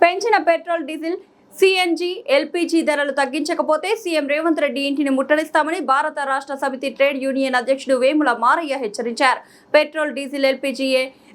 పెంచిన petrol, diesel, CNG, LPG ధరలు తగ్గించకపోతే CM Revanth Reddy ఇంటిని ముట్టడిస్తామని భారత రాష్ట్ర సమితి ట్రేడ్ యూనియన్ అధ్యక్షుడు వేముల మారయ్య హెచ్చరించారు. Petrol, diesel, LPG,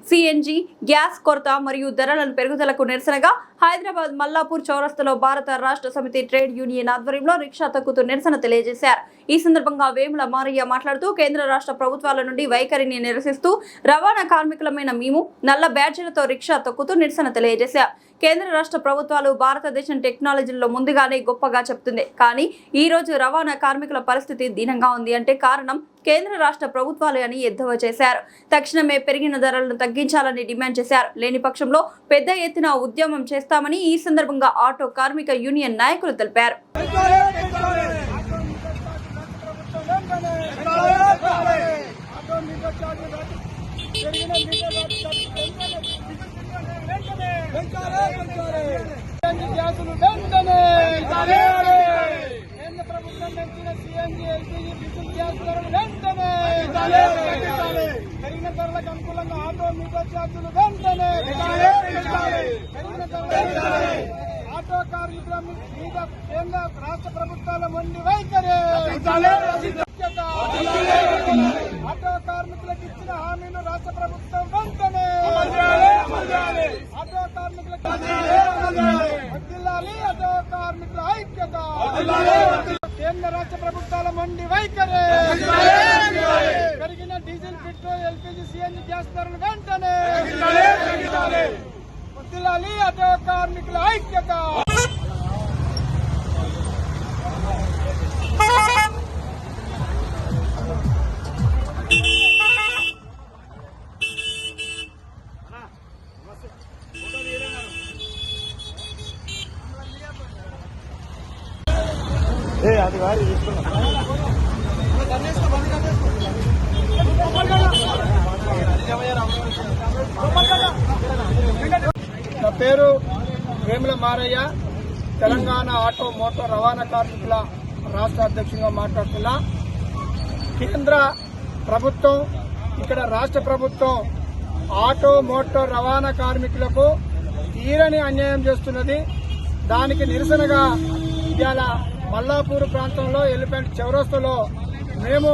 CNG gas కొరత మరియు ధరలను పెరుగుదలకు నిరసనగా హైదరాబాద్ మల్లాపూర్ చౌరస్తాలో భారత రాష్ట్ర సమితి ట్రేడ్ యూనియన్ ఆధ్వర్యంలో రిక్షా తొక్కుతూ నిరసన తెలియజేశారు. ఈ సందర్భంగా వేముల మారయ్య మాట్లాడుతూ కేంద్ర రాష్ట్ర ప్రభుత్వాల నుండి వైఖరిని నిరసిస్తూ రవాణా కార్మికులమైన మేము నల్ల బ్యాడ్జీలతో రిక్షా తొక్కుతూ నిరసన తెలియజేశారు. కేంద్ర రాష్ట్ర ప్రభుత్వాలు భారతదేశం టెక్నాలజీలో ముందుగానే గొప్పగా చెప్తుంది, కానీ ఈ రోజు రవాణా కార్మికుల పరిస్థితి దీనంగా ఉంది అంటే కారణం కేంద్ర రాష్ట్ర ప్రభుత్వాలే అని ఎద్దేవా చేశారు. తక్షణమే పెరిగిన ధరలను తగ్గించాలని డిమాండ్ చేశారు. లేని పక్షంలో పెద్ద ఎత్తున ఉద్యమం చేస్తామని ఈ సందర్భంగా ఆటో కార్మిక యూనియన్ నాయకులు తెలిపారు. కేంద్ర ప్రభుత్వం పెంచిన సిఎన్జి, ఎల్పీజీ, డీజిల్ గ్యాస్ ధరలు వెంటనే పెరిగిన ధరలకు అనుకూలంగా ఆటో మీటర్ ఛార్జీలు వెంటనే పెరిగిన ధరలు ఆటో కార్మికుల మీద కేంద్ర రాష్ట్ర ప్రభుత్వాల మొండి వైఖరి ఆటో కార్మికులకు ఇచ్చిన హామీలు రాష్ట్ర ప్రభుత్వం వెంటనే ఆటో కార్మికులకు వర్ధిల్లాలి. ఆటో కార్మికుల ఐక్యత కేంద్ర రాష్ట్ర ప్రభుత్వాల మొండి వైఖరి పెరిగిన diesel, petrol, LPG, CNG gas ధరలు వెంటనే వర్ధిల్లాలి. ఆటో కార్మికుల ఐక్యత అది వారి నా పేరు వేముల మారయ్య, తెలంగాణ ఆటో మోటార్ రవాణా కార్మికుల రాష్ట్ర అధ్యక్షుడిగా మాట్లాడుతున్నా. కేంద్ర ప్రభుత్వం, ఇక్కడ రాష్ట్ర ప్రభుత్వం ఆటో మోటార్ రవాణా కార్మికులకు తీరని అన్యాయం చేస్తున్నది. దానికి నిరసనగా ఇవాళ మల్లాపూర్ ప్రాంతంలో ఎలిఫెంట్ చౌరస్తాలో మేము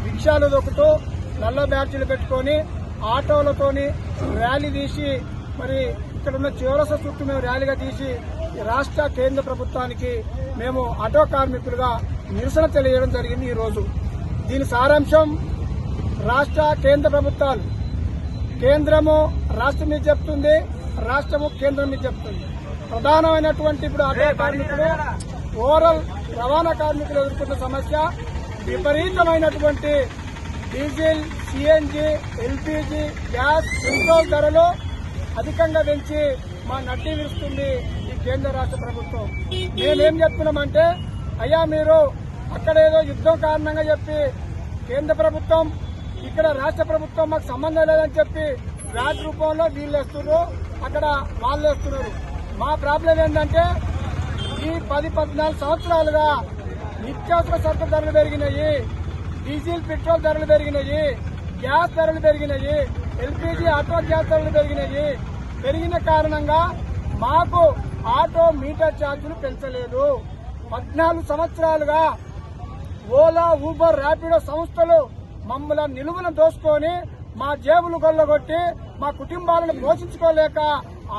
రిక్షాలు దొక్కుతూ నల్ల బ్యాడ్జీలు పెట్టుకొని ఆటోలతోని ర్యాలీ తీసి మరి ఇక్కడ ఉన్న చౌరస్తా చుట్టూ మేము ర్యాలీగా తీసి రాష్ట్ర కేంద్ర ప్రభుత్వానికి మేము ఆటో కార్మికులుగా నిరసన తెలియజేయడం జరిగింది. ఈరోజు దీని సారాంశం రాష్ట్ర కేంద్ర ప్రభుత్వాలు, కేంద్రము రాష్ట్రం మీద చెప్తుంది, రాష్ట్రము కేంద్రం మీద చెప్తుంది. ప్రధానమైనటువంటి ఇప్పుడు ఆటో కార్మికులు, ఓవరాల్ రవాణా కార్మికులు ఎదుర్కొన్న సమస్య విపరీతమైనటువంటి diesel, CNG, LPG, gas, petrol ధరలు అధికంగా పెంచి మా నడ్డి విరుస్తుంది ఈ కేంద్ర రాష్ట్ర ప్రభుత్వం. మేమేం చెప్తున్నామంటే, అయ్యా మీరు అక్కడేదో యుద్ధం కారణంగా చెప్పి కేంద్ర ప్రభుత్వం, ఇక్కడ రాష్ట్ర ప్రభుత్వం మాకు సంబంధం లేదని చెప్పి వ్యాట్ రూపంలో వీళ్ళు వేస్తున్నారు, అక్కడ వాళ్ళు వేస్తున్నారు. మా ప్రాబ్లం ఏంటంటే ఈ 10-14 సంవత్సరాలుగా నిత్యావసర సరుకుల ధరలు పెరిగినాయి, డీజిల్, పెట్రోల్ ధరలు పెరిగినాయి, గ్యాస్ ధరలు పెరిగినాయి, ఎల్పీజీ, ఆటో గ్యాస్ ధరలు పెరిగినాయి. పెరిగిన కారణంగా మాకు ఆటో మీటర్ ఛార్జీలు పెంచలేదు. 14 సంవత్సరాలుగా ఓలా, ఊబర్, ర్యాపిడో సంస్థలు మమ్మల్ని నిలువున దోసుకొని మా జేబులు కొల్లగొట్టి మా కుటుంబాలను పోషించుకోలేక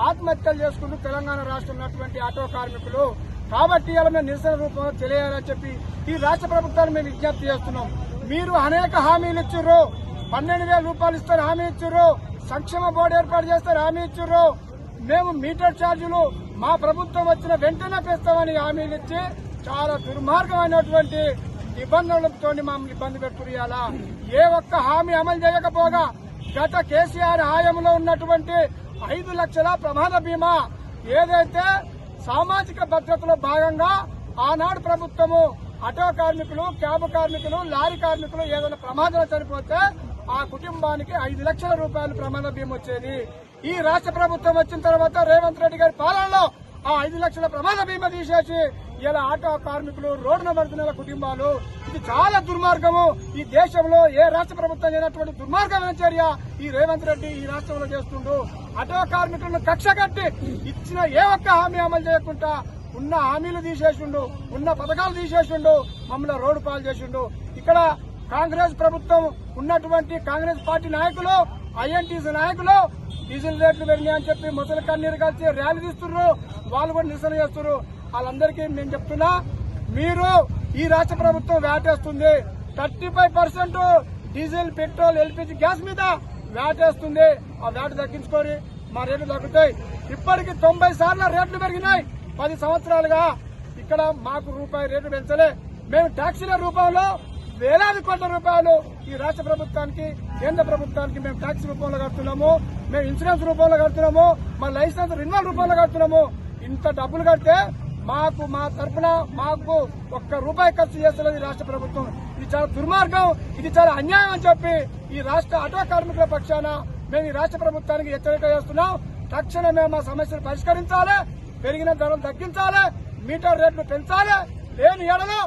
ఆత్మహత్యలు చేసుకుంటూ తెలంగాణ రాష్ట్రం ఉన్నటువంటి ఆటో కార్మికులు. కాబట్టి ఇలా మేము నిరసన రూపంలో తెలియాలని చెప్పి ఈ రాష్ట్ర ప్రభుత్వాన్ని మేము విజ్ఞప్తి చేస్తున్నాం. మీరు అనేక హామీలు ఇచ్చారు, 12,000 రూపాయలు ఇస్తారు హామీ ఇచ్చారు, సంక్షేమ బోర్డు ఏర్పాటు చేస్తారు హామీ ఇచ్చారు, మేము మీటర్ ఛార్జీలు మా ప్రభుత్వం వచ్చిన వెంటనే పెంచుతామని హామీలు ఇచ్చి చాలా దుర్మార్గమైనటువంటి నిబంధనలతో మమ్మల్ని ఇబ్బంది పెట్టుకుయాలా. ఏ ఒక్క హామీ అమలు చేయకపోగా గత కేసీఆర్ హయాంలో ఉన్నటువంటి 5 లక్షల ప్రమాద బీమా ఏదైతే సామాజిక భద్రతలో భాగంగా ఆనాడు ప్రభుత్వము ఆటో కార్మికులు, క్యాబ్ కార్మికులు, లారీ కార్మికులు ఏదైనా ప్రమాదంలో చనిపోతే ఆ కుటుంబానికి 5 లక్షల రూపాయలు ప్రమాద బీమా వచ్చేది. ఈ రాష్ట్ర ప్రభుత్వం వచ్చిన తర్వాత రేవంత్ రెడ్డి గారి పాలనలో ఆ 5 లక్షల ప్రమాద బీమా తీసేసి ఇలా ఆటో కార్మికులు రోడ్డున పడుతున్న కుటుంబాలు, ఇది చాలా దుర్మార్గము. ఈ దేశంలో ఏ రాష్ట్ర ప్రభుత్వం చేయనటువంటి దుర్మార్గమైన చర్య ఈ రేవంత్ రెడ్డి ఈ రాష్ట్రంలో చేస్తుండు. ఆటో కార్మికులను కక్ష కట్టి ఇచ్చిన ఏ ఒక్క హామీ అమలు చేయకుండా ఉన్న హామీలు తీసేసిండు, ఉన్న పథకాలు తీసేసిండు, మమ్మల్ని రోడ్డు పాలు చేసిండు. ఇక్కడ కాంగ్రెస్ ప్రభుత్వం ఉన్నటువంటి కాంగ్రెస్ పార్టీ నాయకులు, ఐఎన్టీసీ నాయకులు డీజిల్ రేట్లు పెరిగాయని చెప్పి ముసలి కన్నీరు కలిసి ర్యాలీ తీస్తున్నారు. వాళ్ళు కూడా నిరసన చేస్తున్నారు. వాళ్ళందరికీ నేను చెప్తున్నా, మీరు ఈ రాష్ట్ర ప్రభుత్వం వేటేస్తుంది. 35% డీజిల్, పెట్రోల్, ఎల్పీజీ గ్యాస్ మీద వేటేస్తుంది. ఆ వేట తగ్గించుకొని మా రేట్లు తగ్గుతాయి. ఇప్పటికి 90 సార్లు రేట్లు పెరిగినాయి. 10 సంవత్సరాలుగా ఇక్కడ మాకు రూపాయి రేట్లు పెంచలే. మేము ట్యాక్సీల రూపంలో వేలాది కోట్ల రూపాయలు ఈ రాష్ట్ర ప్రభుత్వానికి, కేంద్ర ప్రభుత్వానికి మేము ట్యాక్సీ రూపంలో కడుతున్నాము, మేము ఇన్సూరెన్స్ రూపంలో కడుతున్నాము, మా లైసెన్స్ రెన్యువల్ రూపంలో కడుతున్నాము. ఇంత డబ్బులు కడితే మాకు మా తరఫున మాకు ₹1 ఖర్చు చేస్తున్నది రాష్ట్ర ప్రభుత్వం. ఇది చాలా దుర్మార్గం, ఇది చాలా అన్యాయం అని చెప్పి ఈ రాష్ట్ర ఆటో కార్మికుల పక్షాన మేము ఈ రాష్ట్ర ప్రభుత్వానికి హెచ్చరిక చేస్తున్నాం. తక్షణమే మా సమస్యలు పరిష్కరించాలి, పెరిగిన ధరలు తగ్గించాలి, మీటర్ రేట్లు పెంచాలి. లేని ఎడలో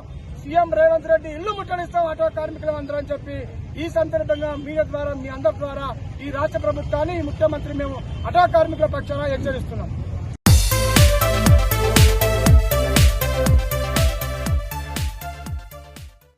సీఎం రేవంత్ రెడ్డి ఇల్లు ముట్టడిస్తాం ఆటో కార్మికులం అందరని చెప్పి ఈ సందర్భంగా మీడియా ద్వారా, మీ అందరి ద్వారా ఈ రాష్ట్ర ప్రభుత్వాన్ని, ఈ ముఖ్యమంత్రి మేము ఆటో కార్మికుల పక్షాన హెచ్చరిస్తున్నాం.